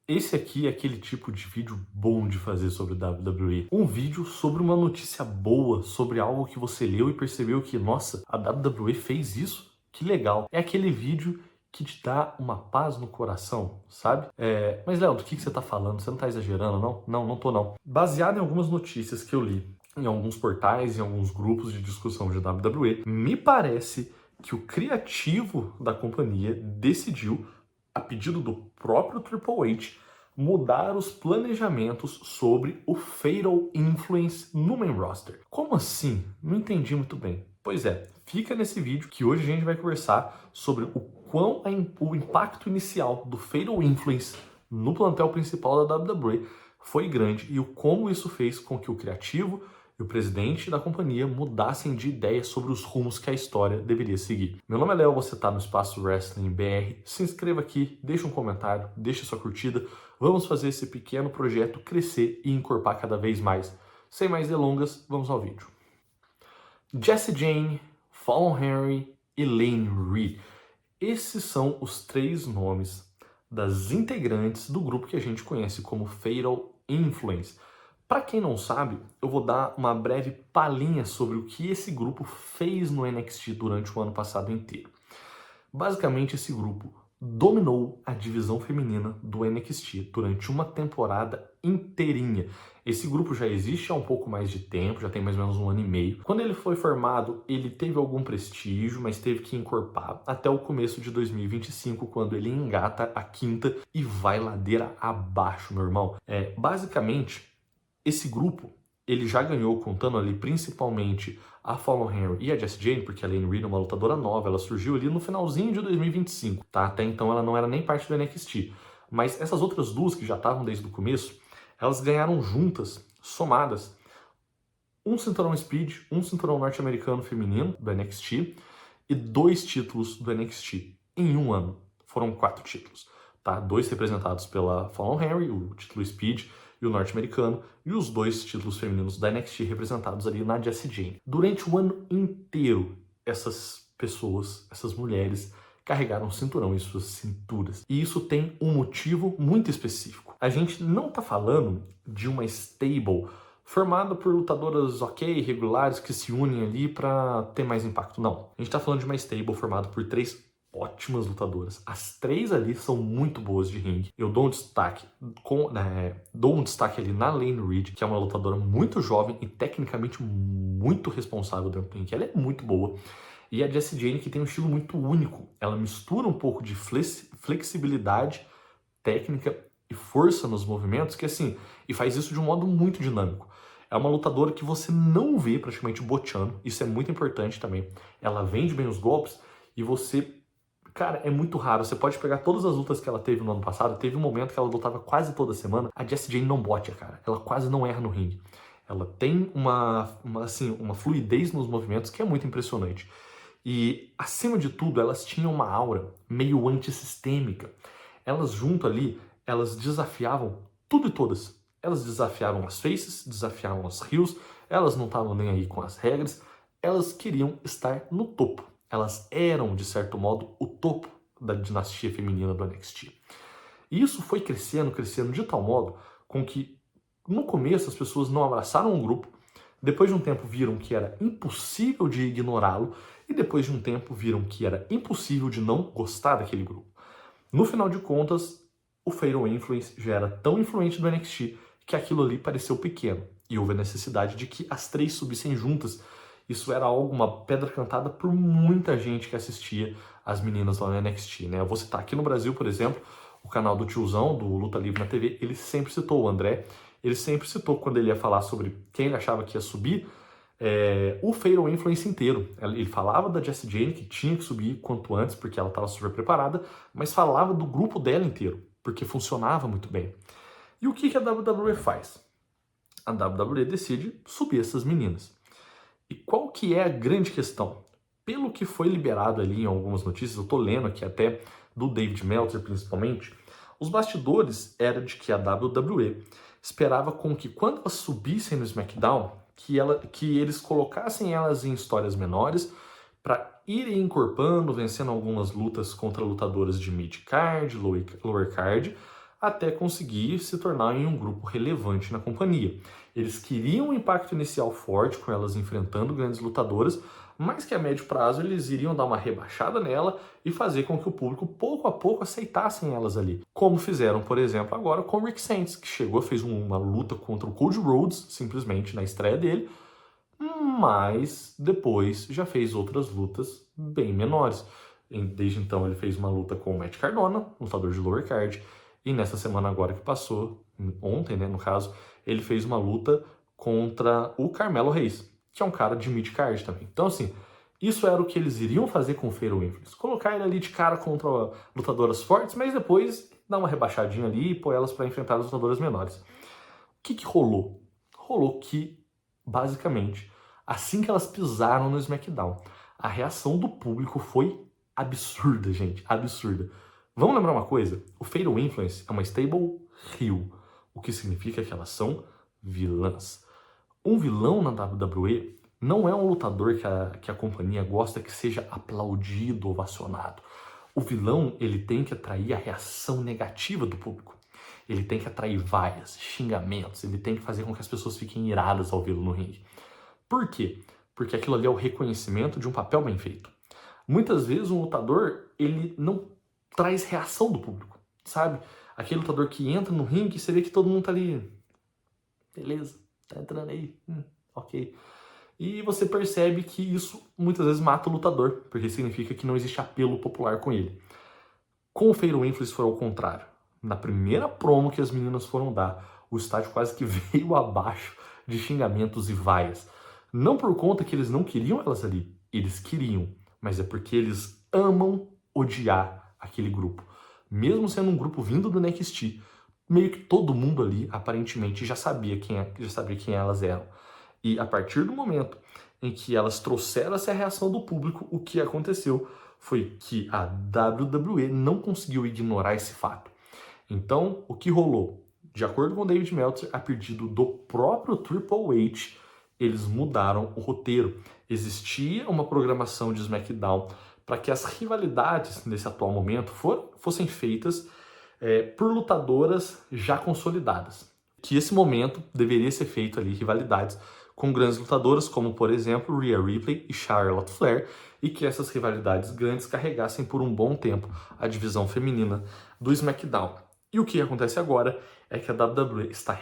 Esse aqui é aquele tipo de vídeo bom de fazer sobre WWE. Um vídeo sobre uma notícia boa, sobre algo que você leu e percebeu que, nossa, a WWE fez isso? Que legal. É aquele vídeo que te dá uma paz no coração, sabe? Mas, Léo, do que você tá falando? Você não tá exagerando, não? Não, não tô não. Baseado em algumas notícias que eu li, em alguns portais, em alguns grupos de discussão de WWE, me parece que o criativo da companhia decidiu, a pedido do próprio Triple H, mudar os planejamentos sobre o Fatal Influence no main roster. Como assim? Não entendi muito bem. Pois é, fica nesse vídeo que hoje a gente vai conversar sobre o impacto inicial do Fatal Influence no plantel principal da WWE foi grande e o como isso fez com que o criativo e o presidente da companhia mudassem de ideia sobre os rumos que a história deveria seguir. Meu nome é Léo, você está no Espaço Wrestling BR. Se inscreva aqui, deixa um comentário, deixa sua curtida. Vamos fazer esse pequeno projeto crescer e encorpar cada vez mais. Sem mais delongas, vamos ao vídeo. Jesse Jane, Fallon Henry e Lane Reed. Esses são os três nomes das integrantes do grupo que a gente conhece como Fatal Influence. Para quem não sabe, eu vou dar uma breve palhinha sobre o que esse grupo fez no NXT durante o ano passado inteiro. Basicamente, esse grupo dominou a divisão feminina do NXT durante uma temporada inteirinha. Esse grupo já existe há um pouco mais de tempo, já tem mais ou menos um ano e meio. Quando ele foi formado, ele teve algum prestígio, mas teve que encorpar até o começo de 2025, quando ele engata a quinta e vai ladeira abaixo, meu irmão. Basicamente, esse grupo, ele já ganhou, contando ali principalmente a Fallon Henry e a Jessie Jane, porque a Lane Reed é uma lutadora nova, ela surgiu ali no finalzinho de 2025, tá? Até então ela não era nem parte do NXT. Mas essas outras duas que já estavam desde o começo, elas ganharam juntas, somadas, um cinturão Speed, um cinturão norte-americano feminino do NXT e 2 títulos do NXT em um ano. Foram 4 títulos, tá? 2 representados pela Fallon Henry, o título Speed e o norte-americano, e os 2 títulos femininos da NXT representados ali na Jessie Jane. Durante o ano inteiro, essas pessoas, essas mulheres, carregaram o cinturão em suas cinturas. E isso tem um motivo muito específico. A gente não tá falando de uma stable formada por lutadoras ok, regulares, que se unem ali para ter mais impacto. Não. A gente tá falando de uma stable formada por 3 ótimas lutadoras. As 3 ali são muito boas de ringue. Eu dou um destaque ali na Lane Reed, que é uma lutadora muito jovem e tecnicamente muito responsável dentro do ringue. Ela é muito boa. E a Jessie Jane, que tem um estilo muito único. Ela mistura um pouco de flexibilidade técnica e força nos movimentos, que assim, e faz isso de um modo muito dinâmico. É uma lutadora que você não vê praticamente boteando, isso é muito importante também. Ela vende bem os golpes e você, cara, é muito raro. Você pode pegar todas as lutas que ela teve no ano passado, teve um momento que ela lutava quase toda semana, a Jessie Jane não bote, cara. Ela quase não erra no ringue. Ela tem uma fluidez nos movimentos que é muito impressionante. E, acima de tudo, elas tinham uma aura meio antissistêmica. Elas junto ali, elas desafiavam tudo e todas. Elas desafiavam as faces, desafiavam as heels, elas não estavam nem aí com as regras, elas queriam estar no topo. Elas eram, de certo modo, o topo da dinastia feminina do NXT. E isso foi crescendo, crescendo de tal modo com que, no começo, as pessoas não abraçaram o grupo, depois de um tempo viram que era impossível de ignorá-lo, e depois de um tempo viram que era impossível de não gostar daquele grupo. No final de contas, o Fatal Influence já era tão influente do NXT que aquilo ali pareceu pequeno. E houve a necessidade de que as 3 subissem juntas. Isso era algo, uma pedra cantada por muita gente que assistia as meninas lá no NXT, né? Eu vou citar aqui no Brasil, por exemplo, o canal do tiozão, do Luta Livre na TV, ele sempre citou o André, ele sempre citou quando ele ia falar sobre quem ele achava que ia subir, o Fatal Influence inteiro. Ele falava da Jessie Jane, que tinha que subir quanto antes, porque ela estava super preparada, mas falava do grupo dela inteiro, porque funcionava muito bem. E o que a WWE faz? A WWE decide subir essas meninas. E qual que é a grande questão? Pelo que foi liberado ali em algumas notícias, eu tô lendo aqui até do David Meltzer principalmente, os bastidores era de que a WWE esperava com que quando elas subissem no SmackDown, que eles colocassem elas em histórias menores para irem encorpando, vencendo algumas lutas contra lutadoras de mid-card, lower card, até conseguir se tornar em um grupo relevante na companhia. Eles queriam um impacto inicial forte com elas enfrentando grandes lutadoras, mas que a médio prazo eles iriam dar uma rebaixada nela e fazer com que o público pouco a pouco aceitassem elas ali. Como fizeram, por exemplo, agora com o Rick Sainz, que chegou, fez uma luta contra o Cody Rhodes, simplesmente na estreia dele, mas depois já fez outras lutas bem menores. Desde então ele fez uma luta com o Matt Cardona, lutador de lower card, e nessa semana agora que passou, ontem, né, no caso, ele fez uma luta contra o Carmelo Reis, que é um cara de mid-card também. Então, assim, isso era o que eles iriam fazer com o Fatal Influence. Colocar ele ali de cara contra lutadoras fortes, mas depois dar uma rebaixadinha ali e pôr elas para enfrentar as lutadoras menores. O que rolou? Rolou que, basicamente, assim que elas pisaram no SmackDown, a reação do público foi absurda, gente, absurda. Vamos lembrar uma coisa? O Fatal Influence é uma stable heel, o que significa que elas são vilãs. Um vilão na WWE não é um lutador que a companhia gosta que seja aplaudido, ovacionado. O vilão, ele tem que atrair a reação negativa do público. Ele tem que atrair vaias, xingamentos, ele tem que fazer com que as pessoas fiquem iradas ao vê-lo no ringue. Por quê? Porque aquilo ali é o reconhecimento de um papel bem feito. Muitas vezes um lutador, ele não traz reação do público, sabe? Aquele lutador que entra no ringue e você vê que todo mundo tá ali, beleza, tá entrando aí, ok. E você percebe que isso muitas vezes mata o lutador, porque significa que não existe apelo popular com ele. Com o Fatal Influence foi ao contrário. Na primeira promo que as meninas foram dar, o estádio quase que veio abaixo de xingamentos e vaias. Não por conta que eles não queriam elas ali, eles queriam, mas é porque eles amam odiar aquele grupo. Mesmo sendo um grupo vindo do NXT, meio que todo mundo ali aparentemente já sabia quem elas eram. E a partir do momento em que elas trouxeram essa reação do público, o que aconteceu foi que a WWE não conseguiu ignorar esse fato. Então, o que rolou? De acordo com David Meltzer, a pedido do próprio Triple H, eles mudaram o roteiro. Existia uma programação de SmackDown para que as rivalidades nesse atual momento fossem feitas por lutadoras já consolidadas. Que esse momento deveria ser feito ali, rivalidades com grandes lutadoras, como por exemplo Rhea Ripley e Charlotte Flair, e que essas rivalidades grandes carregassem por um bom tempo a divisão feminina do SmackDown. E o que acontece agora é que a WWE está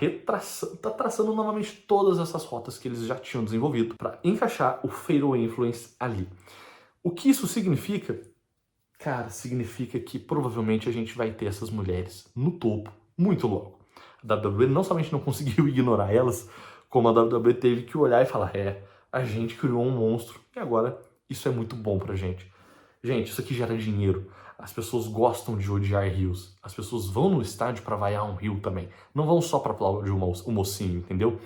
traçando novamente todas essas rotas que eles já tinham desenvolvido para encaixar o Fatal Influence ali. O que isso significa? Cara, significa que provavelmente a gente vai ter essas mulheres no topo muito logo. A WWE não somente não conseguiu ignorar elas, como a WWE teve que olhar e falar, a gente criou um monstro e agora isso é muito bom pra gente. Gente, isso aqui gera dinheiro. As pessoas gostam de odiar heels. As pessoas vão no estádio pra vaiar um heel também. Não vão só pra aplaudir o mocinho, entendeu?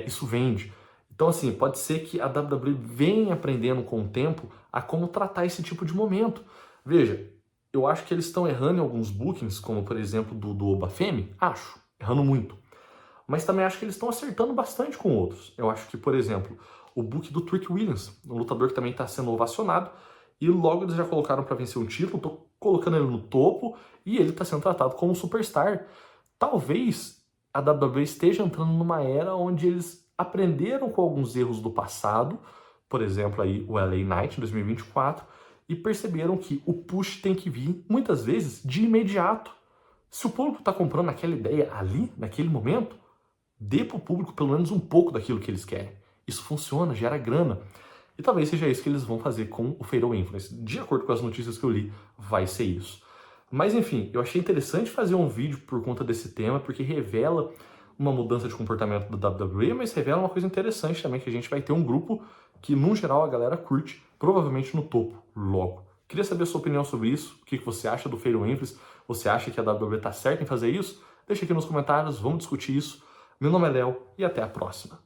Isso vende. Então, assim, pode ser que a WWE venha aprendendo com o tempo a como tratar esse tipo de momento. Veja, eu acho que eles estão errando em alguns bookings, como, por exemplo, do Obafemi. Acho, errando muito. Mas também acho que eles estão acertando bastante com outros. Eu acho que, por exemplo, o book do Trick Williams, um lutador que também está sendo ovacionado, e logo eles já colocaram para vencer um título, tô colocando ele no topo, e ele está sendo tratado como um superstar. Talvez a WWE esteja entrando numa era onde eles aprenderam com alguns erros do passado, por exemplo, aí o LA Knight em 2024, e perceberam que o push tem que vir, muitas vezes, de imediato. Se o público está comprando aquela ideia ali, naquele momento, dê para o público pelo menos um pouco daquilo que eles querem. Isso funciona, gera grana. E talvez seja isso que eles vão fazer com o Fatal Influence. De acordo com as notícias que eu li, vai ser isso. Mas enfim, eu achei interessante fazer um vídeo por conta desse tema, porque revela uma mudança de comportamento da WWE, mas revela uma coisa interessante também, que a gente vai ter um grupo que, no geral, a galera curte, provavelmente no topo, logo. Queria saber a sua opinião sobre isso, o que você acha do Fatal Influence, você acha que a WWE está certa em fazer isso? Deixa aqui nos comentários, vamos discutir isso. Meu nome é Léo e até a próxima.